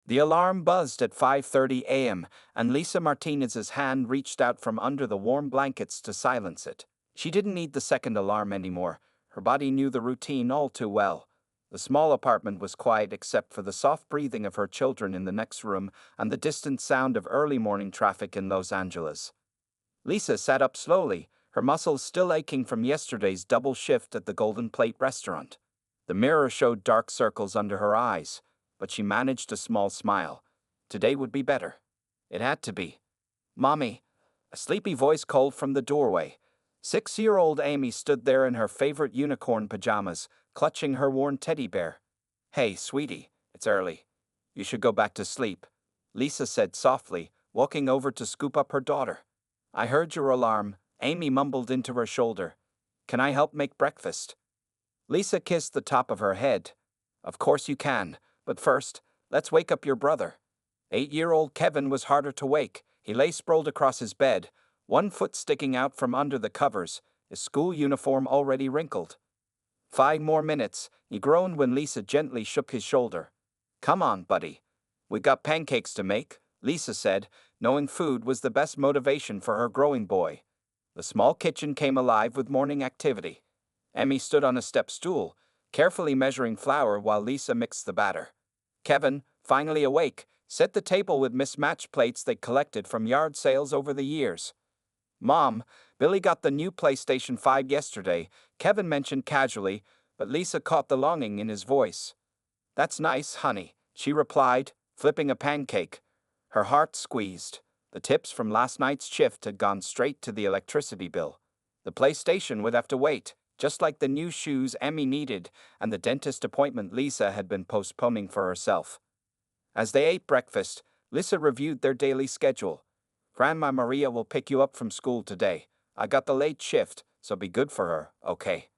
The alarm buzzed at 5:30 a.m., and Lisa Martinez's hand reached out from under the warm blankets to silence it. She didn't need the second alarm anymore. Her body knew the routine all too well. The small apartment was quiet except for the soft breathing of her children in the next room and the distant sound of early morning traffic in Los Angeles. Lisa sat up slowly, her muscles still aching from yesterday's double shift at the Golden Plate restaurant. The mirror showed dark circles under her eyes, but she managed a small smile. Today would be better. It had to be. "Mommy," a sleepy voice called from the doorway. 6-year-old Amy stood there in her favorite unicorn pajamas, clutching her worn teddy bear. "Hey, sweetie, it's early. You should go back to sleep," Lisa said softly, walking over to scoop up her daughter. "I heard your alarm," Amy mumbled into her shoulder. "Can I help make breakfast?" Lisa kissed the top of her head. "Of course you can, but first, let's wake up your brother." 8-year-old Kevin was harder to wake. He lay sprawled across his bed, one foot sticking out from under the covers, his school uniform already wrinkled. "5 more minutes," he groaned when Lisa gently shook his shoulder. "Come on, buddy. We got pancakes to make," Lisa said, knowing food was the best motivation for her growing boy. The small kitchen came alive with morning activity. Emmy stood on a step stool, carefully measuring flour while Lisa mixed the batter. Kevin, finally awake, set the table with mismatched plates they collected from yard sales over the years. "Mom, Billy got the new PlayStation 5 yesterday," Kevin mentioned casually, but Lisa caught the longing in his voice. "That's nice, honey," she replied, flipping a pancake. Her heart squeezed. The tips from last night's shift had gone straight to the electricity bill. The PlayStation would have to wait, just like the new shoes Emmy needed and the dentist appointment Lisa had been postponing for herself. As they ate breakfast, Lisa reviewed their daily schedule. "Grandma Maria will pick you up from school today. I got the late shift, so be good for her, okay?"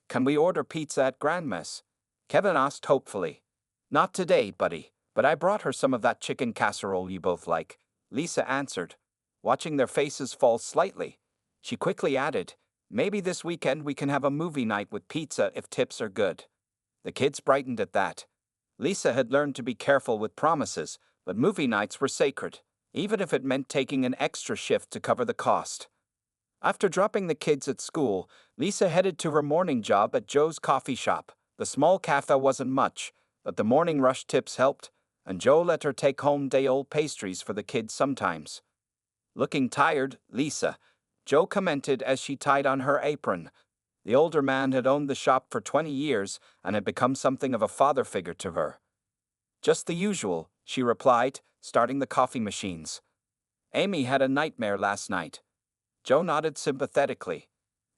"Can we order pizza at Grandma's?" Kevin asked hopefully. "Not today, buddy, but I brought her some of that chicken casserole you both like," Lisa answered. Watching their faces fall slightly, she quickly added, "Maybe this weekend we can have a movie night with pizza if tips are good." The kids brightened at that. Lisa had learned to be careful with promises, but movie nights were sacred, even if it meant taking an extra shift to cover the cost. After dropping the kids at school, Lisa headed to her morning job at Joe's coffee shop. The small cafe wasn't much, but the morning rush tips helped, and Joe let her take home day-old pastries for the kids sometimes. "Looking tired, Lisa," Joe commented as she tied on her apron. The older man had owned the shop for 20 years and had become something of a father figure to her. "Just the usual," she replied, starting the coffee machines. "Amy had a nightmare last night." Joe nodded sympathetically.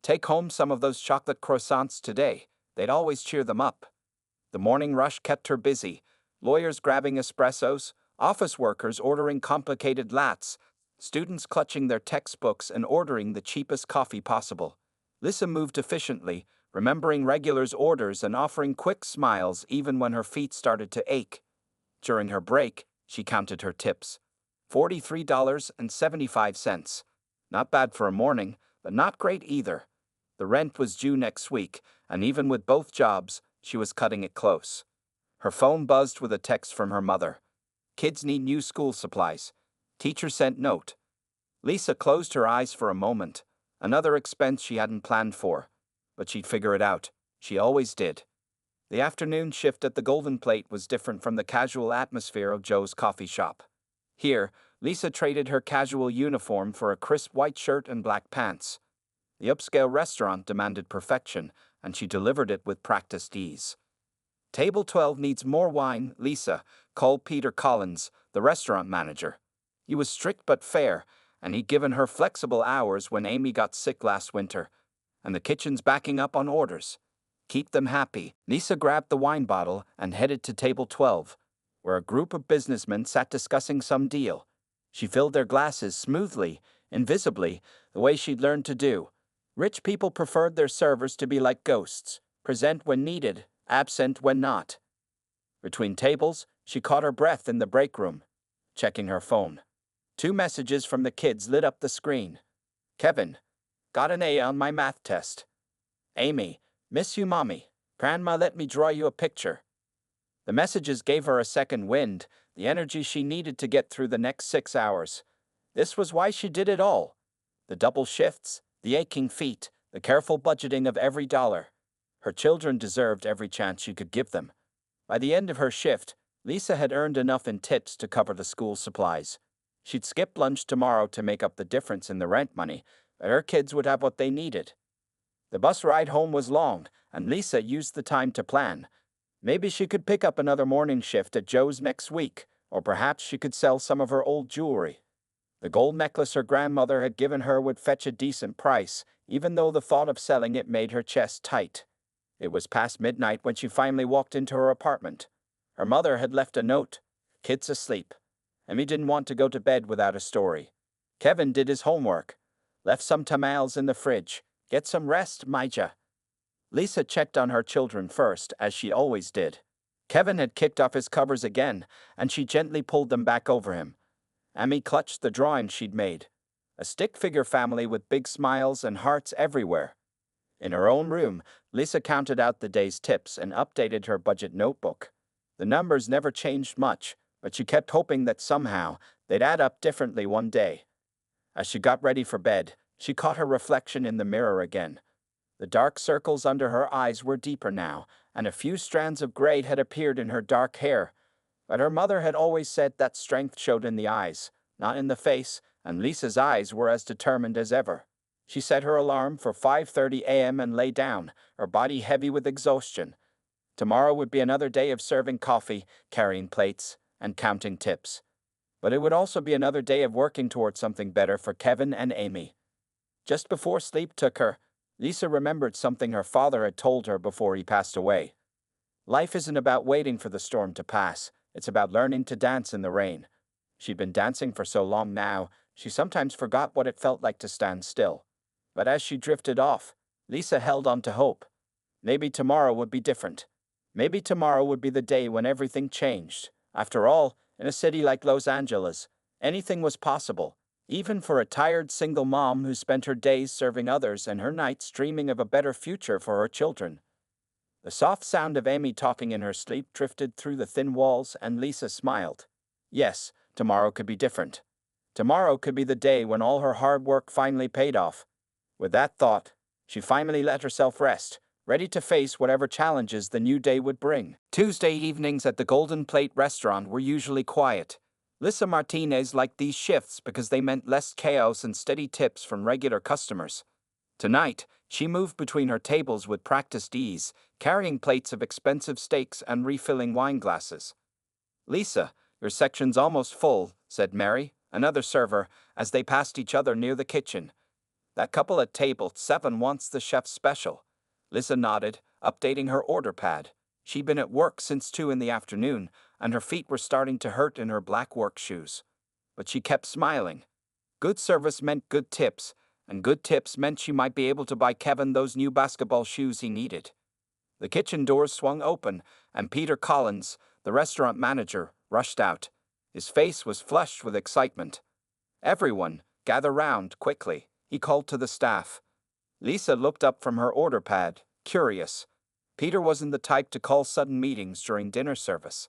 "Take home some of those chocolate croissants today. They'd always cheer them up." The morning rush kept her busy. Lawyers grabbing espressos, office workers ordering complicated lattes, students clutching their textbooks and ordering the cheapest coffee possible. Lisa moved efficiently, remembering regulars' orders and offering quick smiles even when her feet started to ache. During her break, she counted her tips. $43.75. Not bad for a morning, but not great either. The rent was due next week, and even with both jobs, she was cutting it close. Her phone buzzed with a text from her mother. "Kids need new school supplies. Teacher sent note." Lisa closed her eyes for a moment. Another expense she hadn't planned for. But she'd figure it out. She always did. The afternoon shift at the Golden Plate was different from the casual atmosphere of Joe's coffee shop. Here, Lisa traded her casual uniform for a crisp white shirt and black pants. The upscale restaurant demanded perfection, and she delivered it with practiced ease. "Table 12 needs more wine, Lisa," called Peter Collins, the restaurant manager. He was strict but fair, and he'd given her flexible hours when Amy got sick last winter. And the kitchen's backing up on orders. Keep them happy. Lisa grabbed the wine bottle and headed to table 12, where a group of businessmen sat discussing some deal. She filled their glasses smoothly, invisibly, the way she'd learned to do. Rich people preferred their servers to be like ghosts, present when needed, absent when not. Between tables, she caught her breath in the break room, checking her phone. 2 messages from the kids lit up the screen. "Kevin, got an A on my math test." "Amy, miss you, mommy. Grandma let me draw you a picture." The messages gave her a second wind, the energy she needed to get through the next 6 hours. This was why she did it all. The double shifts, the aching feet, the careful budgeting of every dollar. Her children deserved every chance she could give them. By the end of her shift, Lisa had earned enough in tips to cover the school supplies. She'd skip lunch tomorrow to make up the difference in the rent money, but her kids would have what they needed. The bus ride home was long, and Lisa used the time to plan. Maybe she could pick up another morning shift at Joe's next week, or perhaps she could sell some of her old jewelry. The gold necklace her grandmother had given her would fetch a decent price, even though the thought of selling it made her chest tight. It was past midnight when she finally walked into her apartment. Her mother had left a note. "Kids asleep." Amy didn't want to go to bed without a story. Kevin did his homework. Left some tamales in the fridge. "Get some rest, Maija." Lisa checked on her children first, as she always did. Kevin had kicked off his covers again, and she gently pulled them back over him. Amy clutched the drawing she'd made. A stick figure family with big smiles and hearts everywhere. In her own room, Lisa counted out the day's tips and updated her budget notebook. The numbers never changed much, but she kept hoping that somehow they'd add up differently one day. As she got ready for bed, she caught her reflection in the mirror again. The dark circles under her eyes were deeper now, and a few strands of gray had appeared in her dark hair. But her mother had always said that strength showed in the eyes, not in the face, and Lisa's eyes were as determined as ever. She set her alarm for 5:30 a.m. and lay down, her body heavy with exhaustion. Tomorrow would be another day of serving coffee, carrying plates, and counting tips. But it would also be another day of working towards something better for Kevin and Amy. Just before sleep took her, Lisa remembered something her father had told her before he passed away. Life isn't about waiting for the storm to pass, it's about learning to dance in the rain. She'd been dancing for so long now, she sometimes forgot what it felt like to stand still. But as she drifted off, Lisa held on to hope. Maybe tomorrow would be different. Maybe tomorrow would be the day when everything changed. After all, in a city like Los Angeles, anything was possible, even for a tired single mom who spent her days serving others and her nights dreaming of a better future for her children. The soft sound of Amy talking in her sleep drifted through the thin walls, and Lisa smiled. Yes, tomorrow could be different. Tomorrow could be the day when all her hard work finally paid off. With that thought, she finally let herself rest, ready to face whatever challenges the new day would bring. Tuesday evenings at the Golden Plate restaurant were usually quiet. Lisa Martinez liked these shifts because they meant less chaos and steady tips from regular customers. Tonight, she moved between her tables with practiced ease, carrying plates of expensive steaks and refilling wine glasses. "Lisa, your section's almost full," said Mary, another server, as they passed each other near the kitchen. "That couple at table 7 wants the chef's special." Lisa nodded, updating her order pad. She'd been at work since 2 in the afternoon, and her feet were starting to hurt in her black work shoes. But she kept smiling. Good service meant good tips, and good tips meant she might be able to buy Kevin those new basketball shoes he needed. The kitchen doors swung open, and Peter Collins, the restaurant manager, rushed out. His face was flushed with excitement. "Everyone, gather round, quickly," he called to the staff. Lisa looked up from her order pad, curious. Peter wasn't the type to call sudden meetings during dinner service.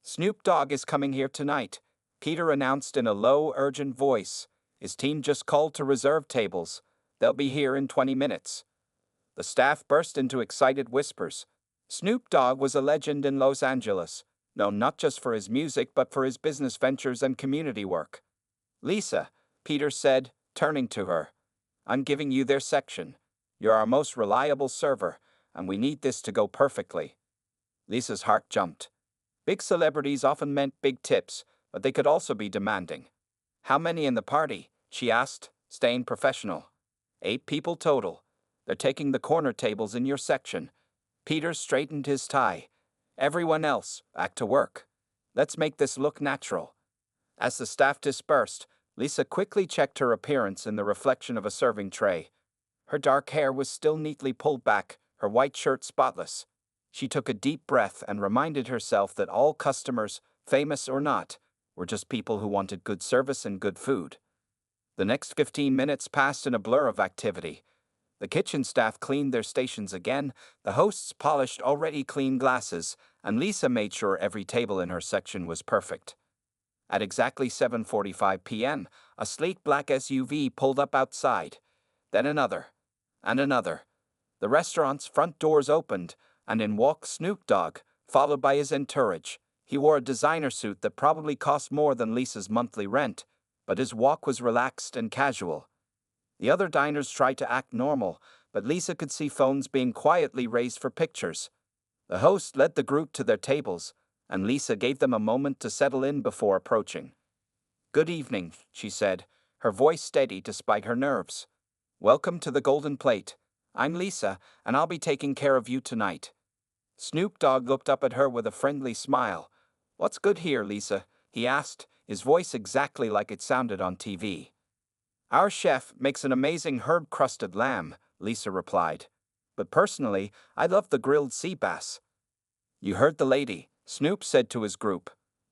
"Snoop Dogg is coming here tonight," Peter announced in a low, urgent voice. "His team just called to reserve tables. They'll be here in 20 minutes. The staff burst into excited whispers. Snoop Dogg was a legend in Los Angeles, known not just for his music but for his business ventures and community work. "Lisa," Peter said, turning to her, "I'm giving you their section. You're our most reliable server, and we need this to go perfectly." Lisa's heart jumped. Big celebrities often meant big tips, but they could also be demanding. "How many in the party?" she asked, staying professional. 8 people total. They're taking the corner tables in your section." Peter straightened his tie. "Everyone else, back to work. Let's make this look natural." As the staff dispersed, Lisa quickly checked her appearance in the reflection of a serving tray. Her dark hair was still neatly pulled back, her white shirt spotless. She took a deep breath and reminded herself that all customers, famous or not, were just people who wanted good service and good food. The next 15 minutes passed in a blur of activity. The kitchen staff cleaned their stations again, the hosts polished already clean glasses, and Lisa made sure every table in her section was perfect. At exactly 7:45 p.m., a sleek black SUV pulled up outside. Then another. And another. The restaurant's front doors opened, and in walked Snoop Dogg, followed by his entourage. He wore a designer suit that probably cost more than Lisa's monthly rent, but his walk was relaxed and casual. The other diners tried to act normal, but Lisa could see phones being quietly raised for pictures. The host led the group to their tables, and Lisa gave them a moment to settle in before approaching. "Good evening," she said, her voice steady despite her nerves. "Welcome to the Golden Plate. I'm Lisa, and I'll be taking care of you tonight." Snoop Dogg looked up at her with a friendly smile. "What's good here, Lisa?" he asked, his voice exactly like it sounded on TV. "Our chef makes an amazing herb-crusted lamb," Lisa replied. "But personally, I love the grilled sea bass." "You heard the lady," Snoop said to his group.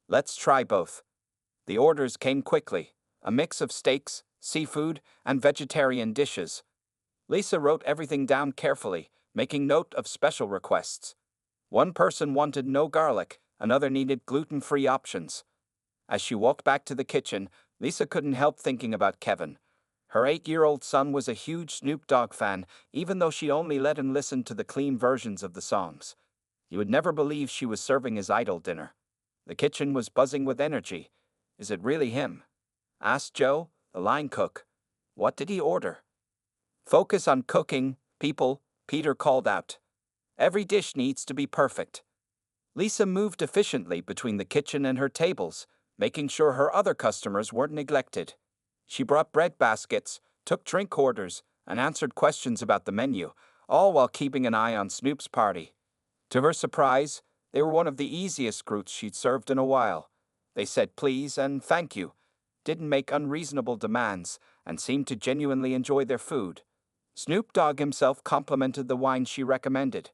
"Let's try both." The orders came quickly, a mix of steaks, seafood, and vegetarian dishes. Lisa wrote everything down carefully, making note of special requests. One person wanted no garlic, another needed gluten-free options. As she walked back to the kitchen, Lisa couldn't help thinking about Kevin. Her 8-year-old son was a huge Snoop Dogg fan, even though she only let him listen to the clean versions of the songs. You would never believe she was serving his idol dinner. The kitchen was buzzing with energy. "Is it really him?" asked Joe, the line cook. "What did he order?" "Focus on cooking, people," Peter called out. "Every dish needs to be perfect." Lisa moved efficiently between the kitchen and her tables, making sure her other customers weren't neglected. She brought bread baskets, took drink orders, and answered questions about the menu, all while keeping an eye on Snoop's party. To her surprise, they were one of the easiest groups she'd served in a while. They said please and thank you, didn't make unreasonable demands, and seemed to genuinely enjoy their food. Snoop Dogg himself complimented the wine she recommended.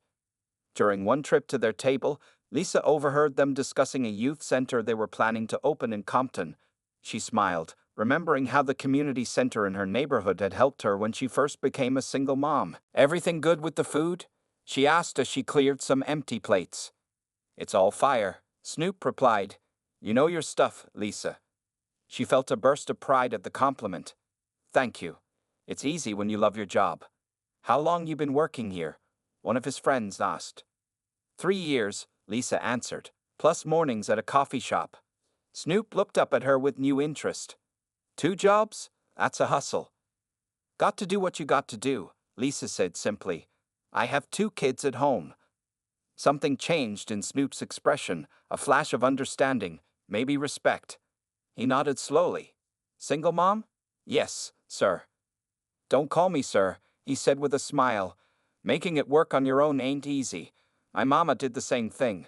During one trip to their table, Lisa overheard them discussing a youth center they were planning to open in Compton. She smiled, remembering how the community center in her neighborhood had helped her when she first became a single mom. "Everything good with the food?" she asked as she cleared some empty plates. "It's all fire," Snoop replied. "You know your stuff, Lisa." She felt a burst of pride at the compliment. "Thank you. It's easy when you love your job." "How long you been working here?" one of his friends asked. 3 years, Lisa answered, plus mornings at a coffee shop. Snoop looked up at her with new interest. "2 jobs? That's a hustle." "Got to do what you got to do," Lisa said simply. "I have 2 kids at home." Something changed in Snoop's expression, a flash of understanding, maybe respect. He nodded slowly. "Single mom?" "Yes, sir." "Don't call me sir," he said with a smile. "Making it work on your own ain't easy. My mama did the same thing."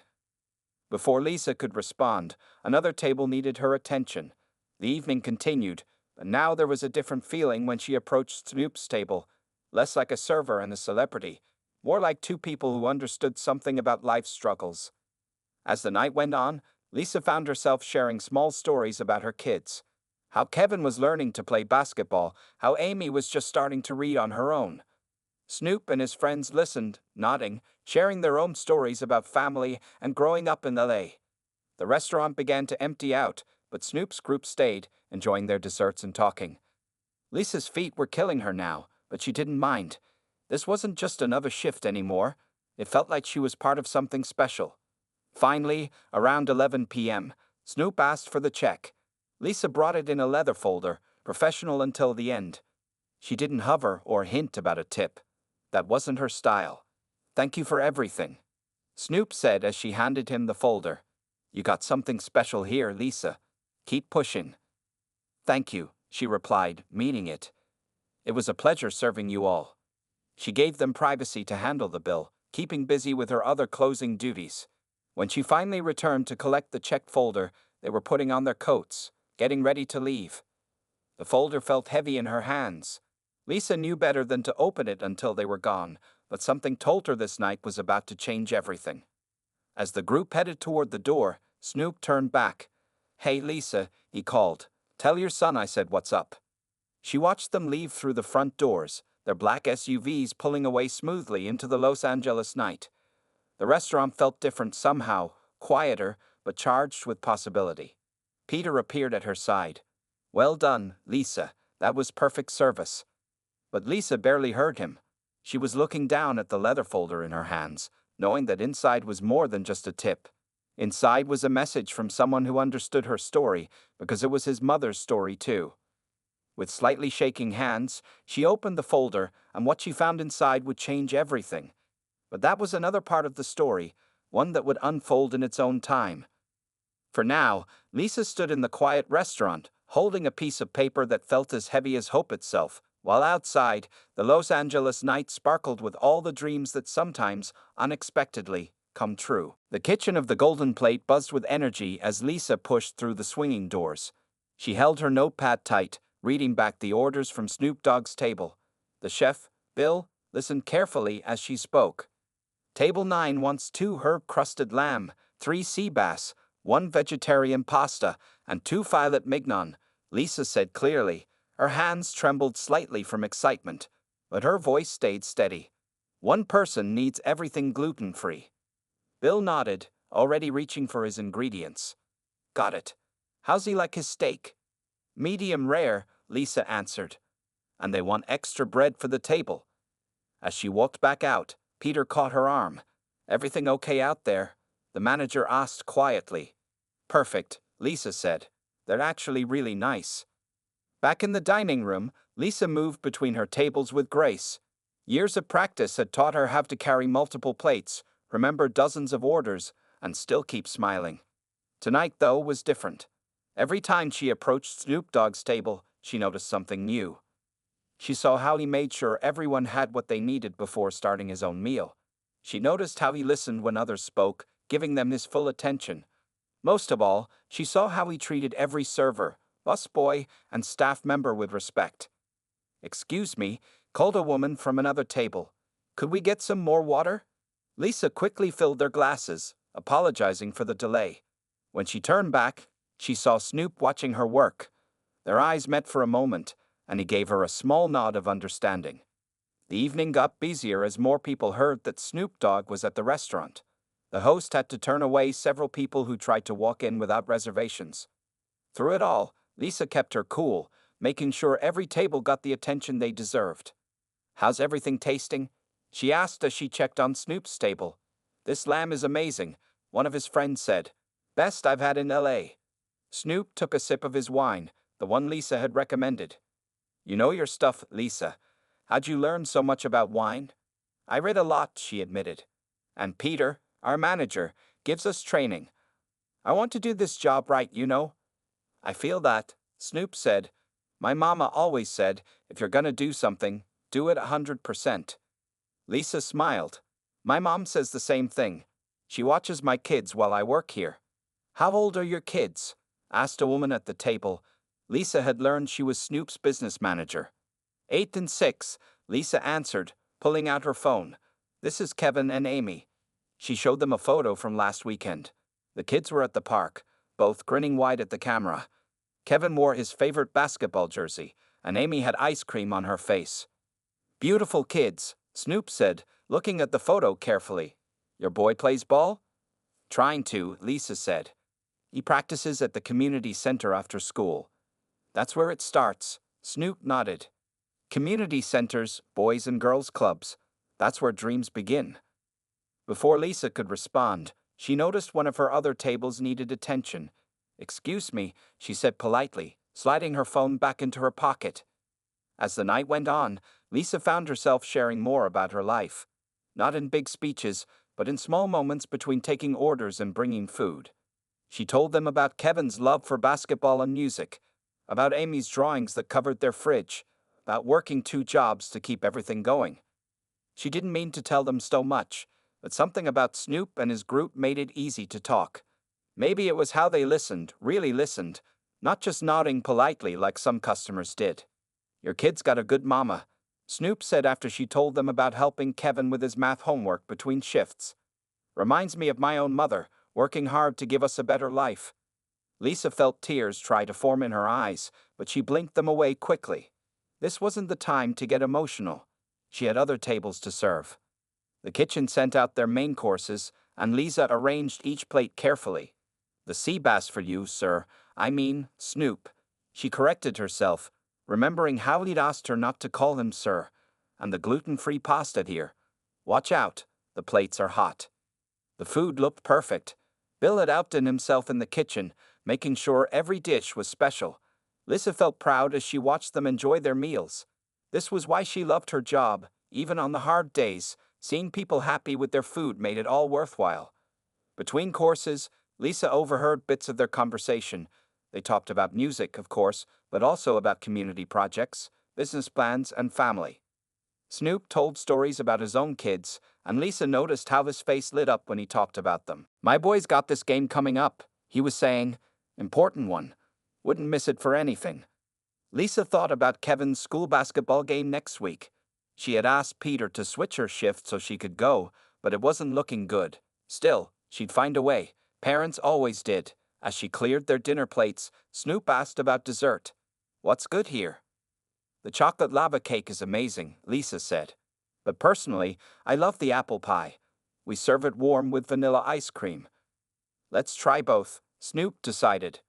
Before Lisa could respond, another table needed her attention. The evening continued, but now there was a different feeling when she approached Snoop's table, less like a server and a celebrity, more like 2 people who understood something about life's struggles. As the night went on, Lisa found herself sharing small stories about her kids. How Kevin was learning to play basketball, how Amy was just starting to read on her own. Snoop and his friends listened, nodding, sharing their own stories about family and growing up in LA. The restaurant began to empty out, but Snoop's group stayed, enjoying their desserts and talking. Lisa's feet were killing her now, but she didn't mind. This wasn't just another shift anymore. It felt like she was part of something special. Finally, around 11 p.m., Snoop asked for the check. Lisa brought it in a leather folder, professional until the end. She didn't hover or hint about a tip. That wasn't her style. "Thank you for everything," Snoop said as she handed him the folder. "You got something special here, Lisa. Keep pushing." "Thank you," she replied, meaning it. "It was a pleasure serving you all." She gave them privacy to handle the bill, keeping busy with her other closing duties. When she finally returned to collect the checked folder, they were putting on their coats, getting ready to leave. The folder felt heavy in her hands. Lisa knew better than to open it until they were gone, but something told her this night was about to change everything. As the group headed toward the door, Snoop turned back. "Hey, Lisa," he called. "Tell your son I said what's up." She watched them leave through the front doors, their black SUVs pulling away smoothly into the Los Angeles night. The restaurant felt different somehow, quieter, but charged with possibility. Peter appeared at her side. "Well done, Lisa. That was perfect service." But Lisa barely heard him. She was looking down at the leather folder in her hands, knowing that inside was more than just a tip. Inside was a message from someone who understood her story, because it was his mother's story too. With slightly shaking hands, she opened the folder, and what she found inside would change everything. But that was another part of the story, one that would unfold in its own time. For now, Lisa stood in the quiet restaurant, holding a piece of paper that felt as heavy as hope itself, while outside, the Los Angeles night sparkled with all the dreams that sometimes, unexpectedly, come true. The kitchen of the Golden Plate buzzed with energy as Lisa pushed through the swinging doors. She held her notepad tight, reading back the orders from Snoop Dogg's table. The chef, Bill, listened carefully as she spoke. "Table 9 wants 2 herb-crusted lamb, 3 sea bass, 1 vegetarian pasta, and 2 filet mignon," Lisa said clearly. Her hands trembled slightly from excitement, but her voice stayed steady. "One person needs everything gluten-free." Bill nodded, already reaching for his ingredients. "Got it. How's he like his steak?" "Medium rare," Lisa answered. "And they want extra bread for the table." As she walked back out, Peter caught her arm. "Everything okay out there?" the manager asked quietly. "Perfect," Lisa said. "They're actually really nice." Back in the dining room, Lisa moved between her tables with grace. Years of practice had taught her how to carry multiple plates, remember dozens of orders, and still keep smiling. Tonight, though, was different. Every time she approached Snoop Dogg's table, she noticed something new. She saw how he made sure everyone had what they needed before starting his own meal. She noticed how he listened when others spoke, giving them his full attention. Most of all, she saw how he treated every server, busboy, and staff member with respect. "Excuse me," called a woman from another table. "Could we get some more water?" Lisa quickly filled their glasses, apologizing for the delay. When she turned back, she saw Snoop watching her work. Their eyes met for a moment, and he gave her a small nod of understanding. The evening got busier as more people heard that Snoop Dogg was at the restaurant. The host had to turn away several people who tried to walk in without reservations. Through it all, Lisa kept her cool, making sure every table got the attention they deserved. "How's everything tasting?" she asked as she checked on Snoop's table. "This lamb is amazing," one of his friends said. "Best I've had in LA." Snoop took a sip of his wine, the one Lisa had recommended. "You know your stuff, Lisa. How'd you learn so much about wine?" "I read a lot," she admitted. "And Peter, our manager, gives us training. I want to do this job right, you know." "I feel that," Snoop said. "My mama always said, if you're gonna do something, do it 100%. Lisa smiled. "My mom says the same thing. She watches my kids while I work here." "How old are your kids?" asked a woman at the table. Lisa had learned she was Snoop's business manager. 8 and 6, Lisa answered, pulling out her phone. "This is Kevin and Amy." She showed them a photo from last weekend. The kids were at the park, both grinning wide at the camera. Kevin wore his favorite basketball jersey, and Amy had ice cream on her face. "Beautiful kids," Snoop said, looking at the photo carefully. "Your boy plays ball?" "Trying to," Lisa said. "He practices at the community center after school." "That's where it starts," Snoop nodded. "Community centers, boys and girls clubs. That's where dreams begin." Before Lisa could respond, she noticed one of her other tables needed attention. "Excuse me," she said politely, sliding her phone back into her pocket. As the night went on, Lisa found herself sharing more about her life. Not in big speeches, but in small moments between taking orders and bringing food. She told them about Kevin's love for basketball and music, about Amy's drawings that covered their fridge, about working 2 jobs to keep everything going. She didn't mean to tell them so much, but something about Snoop and his group made it easy to talk. Maybe it was how they listened, really listened, not just nodding politely like some customers did. "Your kid's got a good mama," Snoop said after she told them about helping Kevin with his math homework between shifts. "Reminds me of my own mother, working hard to give us a better life." Lisa felt tears try to form in her eyes, but she blinked them away quickly. This wasn't the time to get emotional. She had other tables to serve. The kitchen sent out their main courses, and Lisa arranged each plate carefully. The sea bass for you, sir. I mean, Snoop. She corrected herself, remembering how he'd asked her not to call him sir. And the gluten-free pasta here. Watch out, the plates are hot. The food looked perfect. Bill had outdone himself in the kitchen, making sure every dish was special. Lisa felt proud as she watched them enjoy their meals. This was why she loved her job, even on the hard days. Seeing people happy with their food made it all worthwhile. Between courses, Lisa overheard bits of their conversation. They talked about music, of course, but also about community projects, business plans, and family. Snoop told stories about his own kids, and Lisa noticed how his face lit up when he talked about them. My boy's got this game coming up, he was saying. Important one. Wouldn't miss it for anything. Lisa thought about Kevin's school basketball game next week. She had asked Peter to switch her shift so she could go, but it wasn't looking good. Still, she'd find a way. Parents always did. As she cleared their dinner plates, Snoop asked about dessert. What's good here? The chocolate lava cake is amazing, Lisa said. But personally, I love the apple pie. We serve it warm with vanilla ice cream. Let's try both, Snoop decided.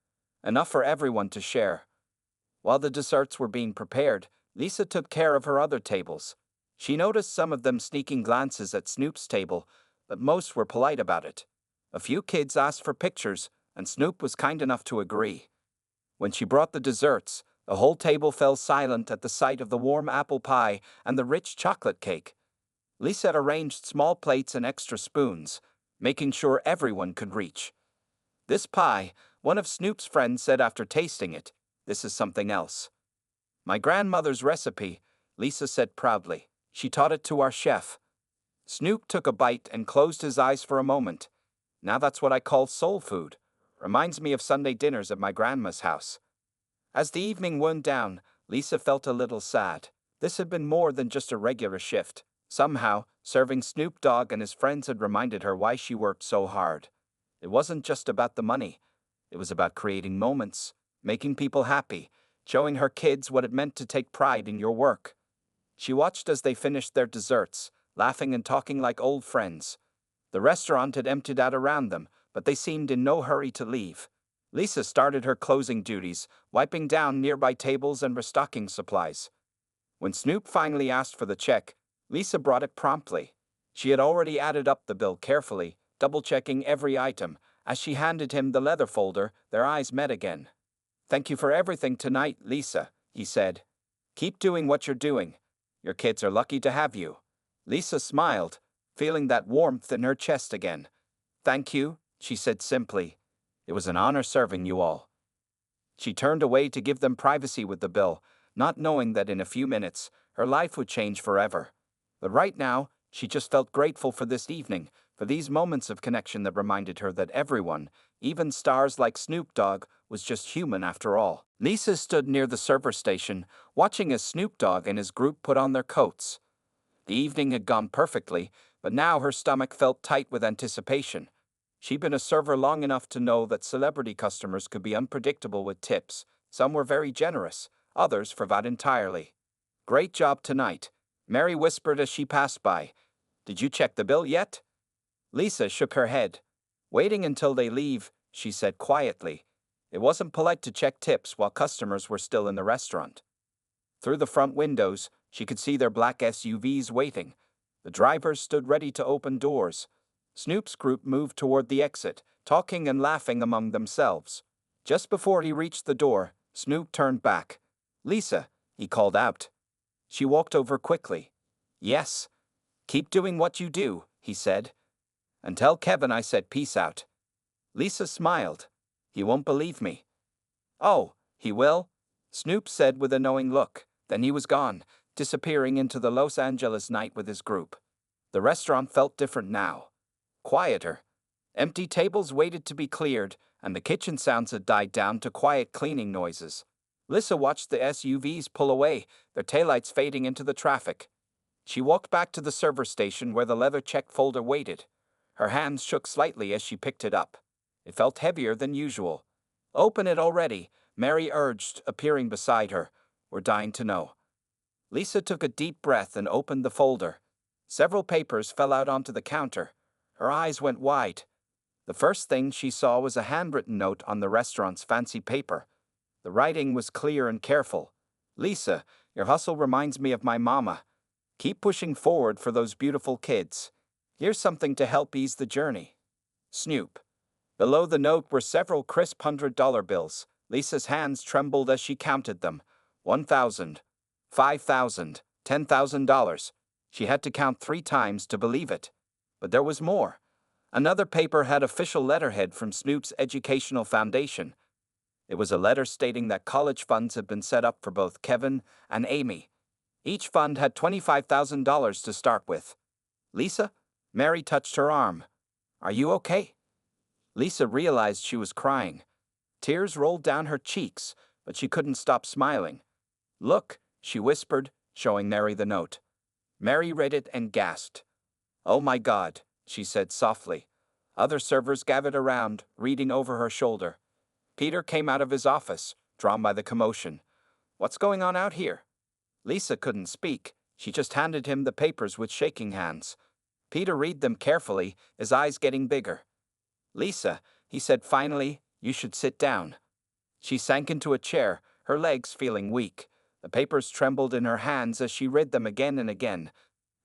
Enough for everyone to share. While the desserts were being prepared, Lisa took care of her other tables. She noticed some of them sneaking glances at Snoop's table, but most were polite about it. A few kids asked for pictures, and Snoop was kind enough to agree. When she brought the desserts, the whole table fell silent at the sight of the warm apple pie and the rich chocolate cake. Lisa had arranged small plates and extra spoons, making sure everyone could reach. This pie, one of Snoop's friends said after tasting it, this is something else. My grandmother's recipe, Lisa said proudly. She taught it to our chef. Snoop took a bite and closed his eyes for a moment. Now that's what I call soul food. Reminds me of Sunday dinners at my grandma's house. As the evening wound down, Lisa felt a little sad. This had been more than just a regular shift. Somehow, serving Snoop Dogg and his friends had reminded her why she worked so hard. It wasn't just about the money. It was about creating moments, making people happy, showing her kids what it meant to take pride in your work. She watched as they finished their desserts, laughing and talking like old friends. The restaurant had emptied out around them, but they seemed in no hurry to leave. Lisa started her closing duties, wiping down nearby tables and restocking supplies. When Snoop finally asked for the check, Lisa brought it promptly. She had already added up the bill carefully, double-checking every item. As she handed him the leather folder, their eyes met again. Thank you for everything tonight, Lisa, he said. Keep doing what you're doing. Your kids are lucky to have you. Lisa smiled, feeling that warmth in her chest again. Thank you, she said simply. It was an honor serving you all. She turned away to give them privacy with the bill, not knowing that in a few minutes, her life would change forever. But right now, she just felt grateful for this evening, for these moments of connection that reminded her that everyone, even stars like Snoop Dogg, was just human after all. Lisa stood near the server station, watching as Snoop Dogg and his group put on their coats. The evening had gone perfectly, but now her stomach felt tight with anticipation. She'd been a server long enough to know that celebrity customers could be unpredictable with tips. Some were very generous, others forgot entirely. Great job tonight, Mary whispered as she passed by. Did you check the bill yet? Lisa shook her head. Waiting until they leave, she said quietly. It wasn't polite to check tips while customers were still in the restaurant. Through the front windows, she could see their black SUVs waiting. The drivers stood ready to open doors. Snoop's group moved toward the exit, talking and laughing among themselves. Just before he reached the door, Snoop turned back. Lisa, he called out. She walked over quickly. Yes. Keep doing what you do, he said. And tell Kevin I said peace out. Lisa smiled. He won't believe me. Oh, he will? Snoop said with a knowing look. Then he was gone, disappearing into the Los Angeles night with his group. The restaurant felt different now. Quieter. Empty tables waited to be cleared, and the kitchen sounds had died down to quiet cleaning noises. Lisa watched the SUVs pull away, their taillights fading into the traffic. She walked back to the server station where the leather check folder waited. Her hands shook slightly as she picked it up. It felt heavier than usual. Open it already, Mary urged, appearing beside her. We're dying to know. Lisa took a deep breath and opened the folder. Several papers fell out onto the counter. Her eyes went wide. The first thing she saw was a handwritten note on the restaurant's fancy paper. The writing was clear and careful. "Lisa, your hustle reminds me of my mama. Keep pushing forward for those beautiful kids. Here's something to help ease the journey. Snoop." Below the note were several crisp $100 bills. Lisa's hands trembled as she counted them. $1,000, $5,000, $10,000. She had to count 3 times to believe it. But there was more. Another paper had official letterhead from Snoop's educational foundation. It was a letter stating that college funds had been set up for both Kevin and Amy. Each fund had $25,000 to start with. "Lisa?" Mary touched her arm. "Are you okay?" Lisa realized she was crying. Tears rolled down her cheeks, but she couldn't stop smiling. "Look," she whispered, showing Mary the note. Mary read it and gasped. "Oh my God," she said softly. Other servers gathered around, reading over her shoulder. Peter came out of his office, drawn by the commotion. "What's going on out here?" Lisa couldn't speak. She just handed him the papers with shaking hands. Peter read them carefully, his eyes getting bigger. "Lisa," he said finally, "you should sit down." She sank into a chair, her legs feeling weak. The papers trembled in her hands as she read them again and again.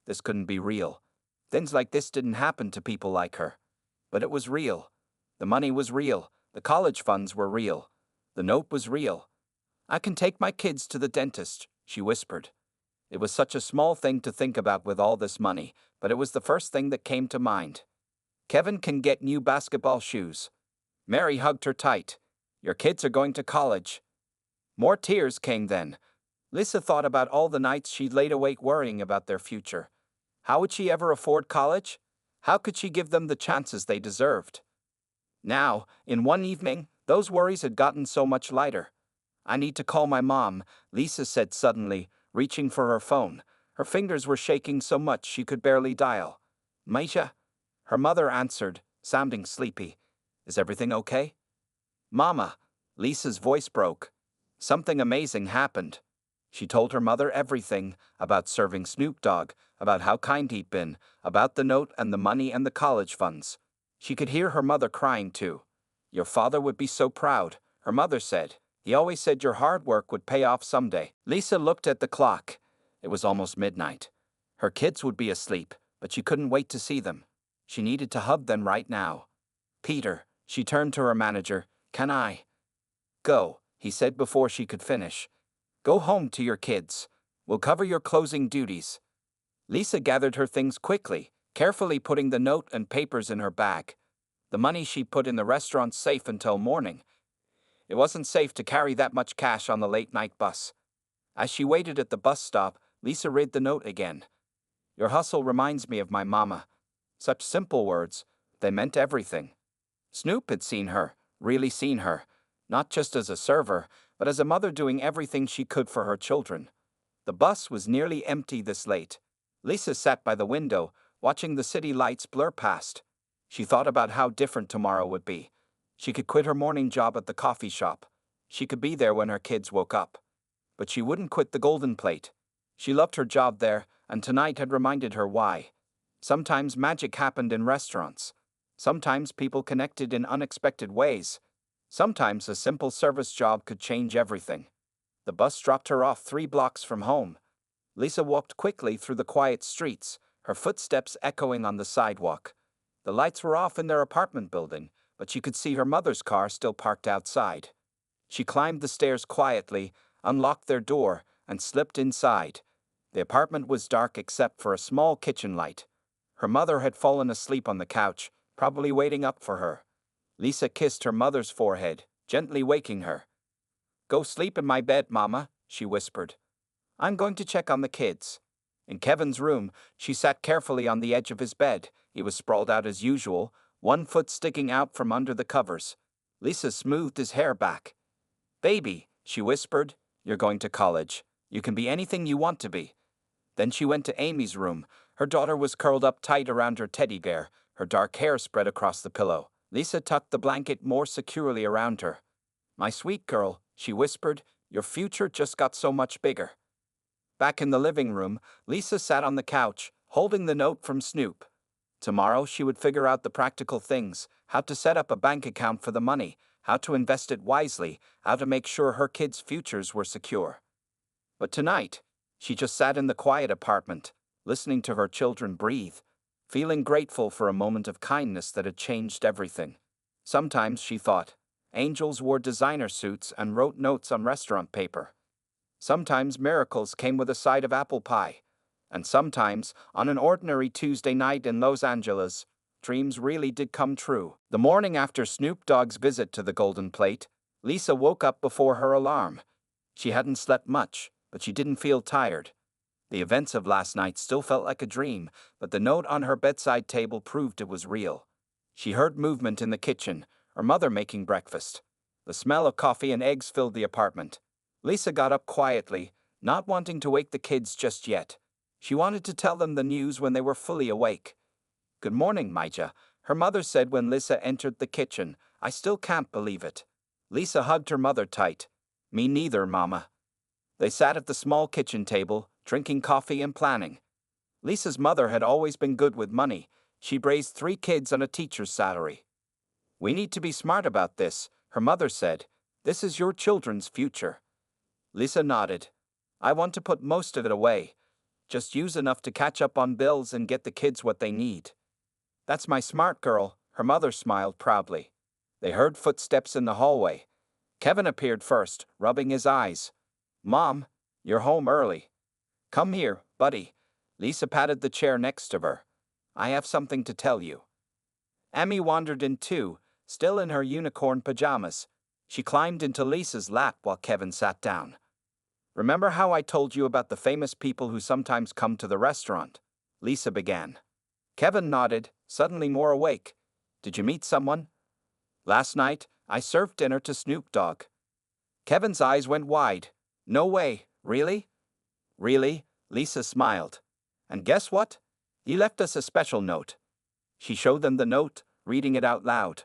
This couldn't be real. Things like this didn't happen to people like her. But it was real. The money was real. The college funds were real. The note was real. "I can take my kids to the dentist," she whispered. It was such a small thing to think about with all this money, but it was the first thing that came to mind. "Kevin can get new basketball shoes." Mary hugged her tight. "Your kids are going to college." More tears came then. Lisa thought about all the nights she'd laid awake worrying about their future. How would she ever afford college? How could she give them the chances they deserved? Now, in one evening, those worries had gotten so much lighter. "I need to call my mom," Lisa said suddenly, reaching for her phone. Her fingers were shaking so much she could barely dial. "Maisha?" Her mother answered, sounding sleepy. "Is everything okay?" "Mama," Lisa's voice broke. Something amazing happened. She told her mother everything, about serving Snoop Dogg, about how kind he'd been, about the note and the money and the college funds. She could hear her mother crying too. "Your father would be so proud," her mother said. "He always said your hard work would pay off someday." Lisa looked at the clock. It was almost midnight. Her kids would be asleep, but she couldn't wait to see them. She needed to hug them right now. "Peter," she turned to her manager, "can I?" "Go," he said before she could finish. "Go home to your kids. We'll cover your closing duties." Lisa gathered her things quickly, carefully putting the note and papers in her bag. The money she put in the restaurant's safe until morning. It wasn't safe to carry that much cash on the late-night bus. As she waited at the bus stop, Lisa read the note again. "Your hustle reminds me of my mama." Such simple words, they meant everything. Snoop had seen her, really seen her, not just as a server, but as a mother doing everything she could for her children. The bus was nearly empty this late. Lisa sat by the window, watching the city lights blur past. She thought about how different tomorrow would be. She could quit her morning job at the coffee shop. She could be there when her kids woke up. But she wouldn't quit the Golden Plate. She loved her job there, and tonight had reminded her why. Sometimes magic happened in restaurants. Sometimes people connected in unexpected ways. Sometimes a simple service job could change everything. The bus dropped her off 3 blocks from home. Lisa walked quickly through the quiet streets, her footsteps echoing on the sidewalk. The lights were off in their apartment building, but she could see her mother's car still parked outside. She climbed the stairs quietly, unlocked their door, and slipped inside. The apartment was dark except for a small kitchen light. Her mother had fallen asleep on the couch, probably waiting up for her. Lisa kissed her mother's forehead, gently waking her. "Go sleep in my bed, Mama," she whispered. "I'm going to check on the kids." In Kevin's room, she sat carefully on the edge of his bed. He was sprawled out as usual, one foot sticking out from under the covers. Lisa smoothed his hair back. "Baby," she whispered, "you're going to college. You can be anything you want to be." Then she went to Amy's room. Her daughter was curled up tight around her teddy bear, her dark hair spread across the pillow. Lisa tucked the blanket more securely around her. "My sweet girl," she whispered, "your future just got so much bigger." Back in the living room, Lisa sat on the couch, holding the note from Snoop. Tomorrow she would figure out the practical things: how to set up a bank account for the money, how to invest it wisely, how to make sure her kids' futures were secure. But tonight, she just sat in the quiet apartment, listening to her children breathe, feeling grateful for a moment of kindness that had changed everything. Sometimes, she thought, angels wore designer suits and wrote notes on restaurant paper. Sometimes miracles came with a side of apple pie. And sometimes, on an ordinary Tuesday night in Los Angeles, dreams really did come true. The morning after Snoop Dogg's visit to the Golden Plate, Lisa woke up before her alarm. She hadn't slept much, but she didn't feel tired. The events of last night still felt like a dream, but the note on her bedside table proved it was real. She heard movement in the kitchen, her mother making breakfast. The smell of coffee and eggs filled the apartment. Lisa got up quietly, not wanting to wake the kids just yet. She wanted to tell them the news when they were fully awake. "Good morning, Mija," her mother said when Lisa entered the kitchen. "I still can't believe it." Lisa hugged her mother tight. "Me neither, Mama." They sat at the small kitchen table, drinking coffee and planning. Lisa's mother had always been good with money. She'd raised 3 kids on a teacher's salary. "We need to be smart about this," her mother said. "This is your children's future." Lisa nodded. "I want to put most of it away. Just use enough to catch up on bills and get the kids what they need." "That's my smart girl," her mother smiled proudly. They heard footsteps in the hallway. Kevin appeared first, rubbing his eyes. "Mom, you're home early." "Come here, buddy." Lisa patted the chair next to her. "I have something to tell you." Amy wandered in too, still in her unicorn pajamas. She climbed into Lisa's lap while Kevin sat down. "Remember how I told you about the famous people who sometimes come to the restaurant?" Lisa began. Kevin nodded, suddenly more awake. "Did you meet someone?" "Last night, I served dinner to Snoop Dogg." Kevin's eyes went wide. "No way, really?" "Really," Lisa smiled. "And guess what? He left us a special note." She showed them the note, reading it out loud.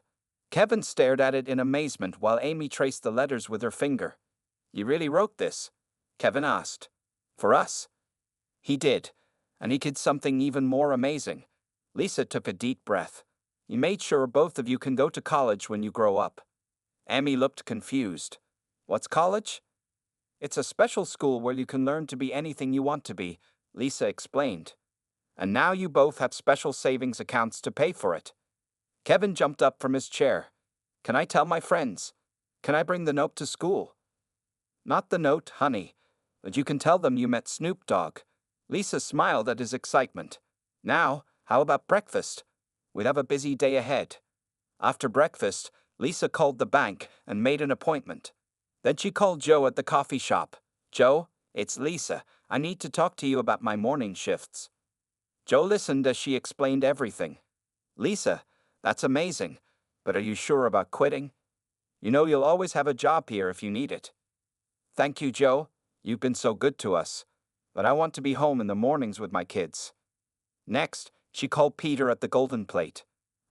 Kevin stared at it in amazement while Amy traced the letters with her finger. "You really wrote this?" Kevin asked. "For us?" "He did. And he did something even more amazing." Lisa took a deep breath. "He made sure both of you can go to college when you grow up." Amy looked confused. "What's college?" "It's a special school where you can learn to be anything you want to be," Lisa explained. "And now you both have special savings accounts to pay for it." Kevin jumped up from his chair. "Can I tell my friends? Can I bring the note to school?" "Not the note, honey. But you can tell them you met Snoop Dogg." Lisa smiled at his excitement. "Now, how about breakfast? We'd have a busy day ahead." After breakfast, Lisa called the bank and made an appointment. Then she called Joe at the coffee shop. "Joe, it's Lisa. I need to talk to you about my morning shifts." Joe listened as she explained everything. "Lisa, that's amazing. But are you sure about quitting? You know you'll always have a job here if you need it." "Thank you, Joe. You've been so good to us. But I want to be home in the mornings with my kids." Next, she called Peter at the Golden Plate.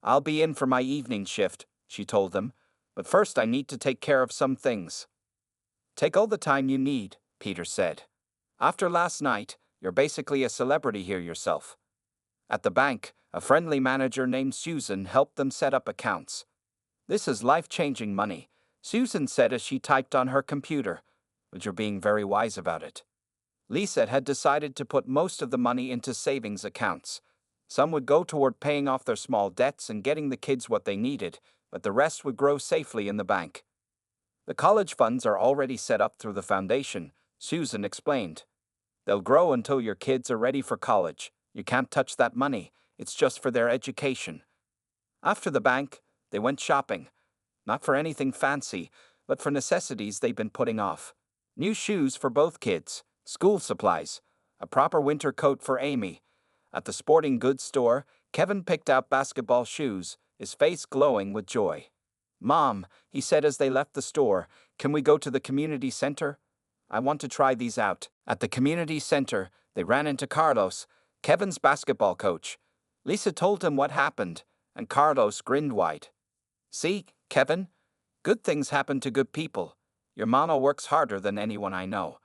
"I'll be in for my evening shift," she told him. "But first I need to take care of some things." "Take all the time you need," Peter said. "After last night, you're basically a celebrity here yourself." At the bank, a friendly manager named Susan helped them set up accounts. "This is life-changing money," Susan said as she typed on her computer. "But you're being very wise about it." Lisa had decided to put most of the money into savings accounts. Some would go toward paying off their small debts and getting the kids what they needed, but the rest would grow safely in the bank. "The college funds are already set up through the foundation," Susan explained. "They'll grow until your kids are ready for college. You can't touch that money. It's just for their education." After the bank, they went shopping. Not for anything fancy, but for necessities they'd been putting off. New shoes for both kids, school supplies, a proper winter coat for Amy. At the sporting goods store, Kevin picked out basketball shoes, his face glowing with joy. "Mom," he said as they left the store, "can we go to the community center? I want to try these out." At the community center, they ran into Carlos, Kevin's basketball coach. Lisa told him what happened, and Carlos grinned wide. "See, Kevin? Good things happen to good people. Your mama works harder than anyone I know."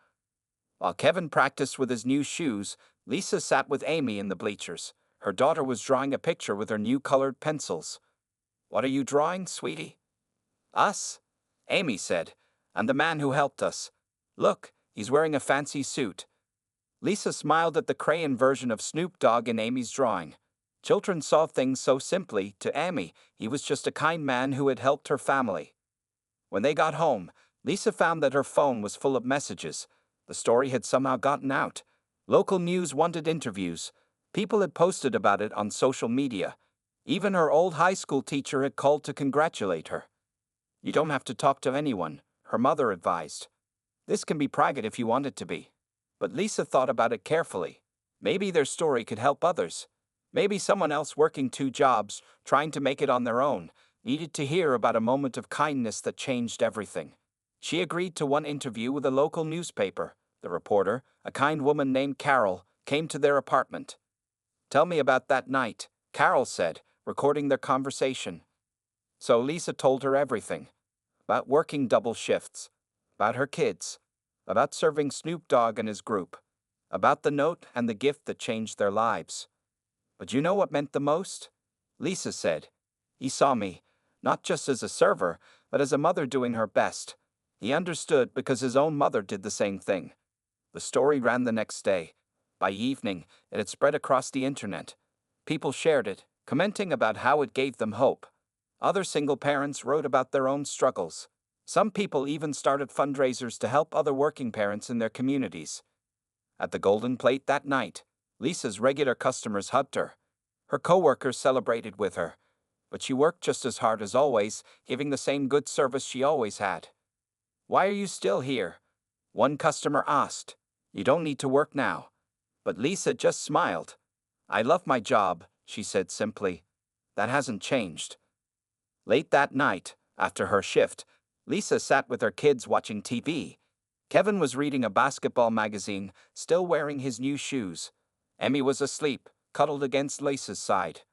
While Kevin practiced with his new shoes, Lisa sat with Amy in the bleachers. Her daughter was drawing a picture with her new colored pencils. "What are you drawing, sweetie?" "Us," Amy said, "and the man who helped us. Look, he's wearing a fancy suit." Lisa smiled at the crayon version of Snoop Dogg in Amy's drawing. Children saw things so simply. To Amy, he was just a kind man who had helped her family. When they got home, Lisa found that her phone was full of messages. The story had somehow gotten out. Local news wanted interviews. People had posted about it on social media. Even her old high school teacher had called to congratulate her. "You don't have to talk to anyone," her mother advised. "This can be private if you want it to be." But Lisa thought about it carefully. Maybe their story could help others. Maybe someone else working 2 jobs, trying to make it on their own, needed to hear about a moment of kindness that changed everything. She agreed to one interview with a local newspaper. The reporter, a kind woman named Carol, came to their apartment. "Tell me about that night," Carol said, recording their conversation. So Lisa told her everything. About working double shifts, about her kids, about serving Snoop Dogg and his group, about the note and the gift that changed their lives. "But you know what meant the most?" Lisa said. "He saw me, not just as a server, but as a mother doing her best. He understood because his own mother did the same thing." The story ran the next day. By evening, it had spread across the internet. People shared it, commenting about how it gave them hope. Other single parents wrote about their own struggles. Some people even started fundraisers to help other working parents in their communities. At the Golden Plate that night, Lisa's regular customers hugged her. Her coworkers celebrated with her. But she worked just as hard as always, giving the same good service she always had. "Why are you still here?" one customer asked. "You don't need to work now." But Lisa just smiled. "I love my job," she said simply. "That hasn't changed." Late that night, after her shift, Lisa sat with her kids watching TV. Kevin was reading a basketball magazine, still wearing his new shoes. Emmy was asleep, cuddled against Lisa's side.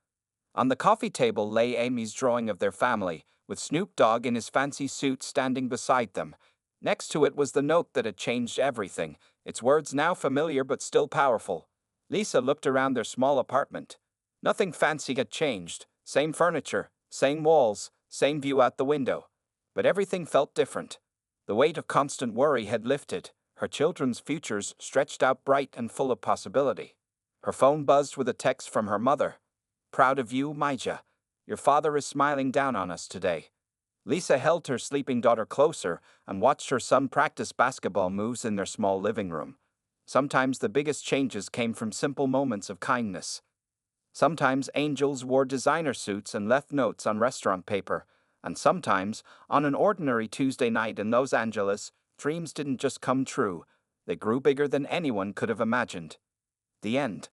On the coffee table lay Amy's drawing of their family, with Snoop Dogg in his fancy suit standing beside them. Next to it was the note that had changed everything, its words now familiar but still powerful. Lisa looked around their small apartment. Nothing fancy had changed. Same furniture, same walls, same view out the window. But everything felt different. The weight of constant worry had lifted. Her children's futures stretched out bright and full of possibility. Her phone buzzed with a text from her mother. "Proud of you, Maija. Your father is smiling down on us today." Lisa held her sleeping daughter closer and watched her son practice basketball moves in their small living room. Sometimes the biggest changes came from simple moments of kindness. Sometimes angels wore designer suits and left notes on restaurant paper. And sometimes, on an ordinary Tuesday night in Los Angeles, dreams didn't just come true, they grew bigger than anyone could have imagined. The end.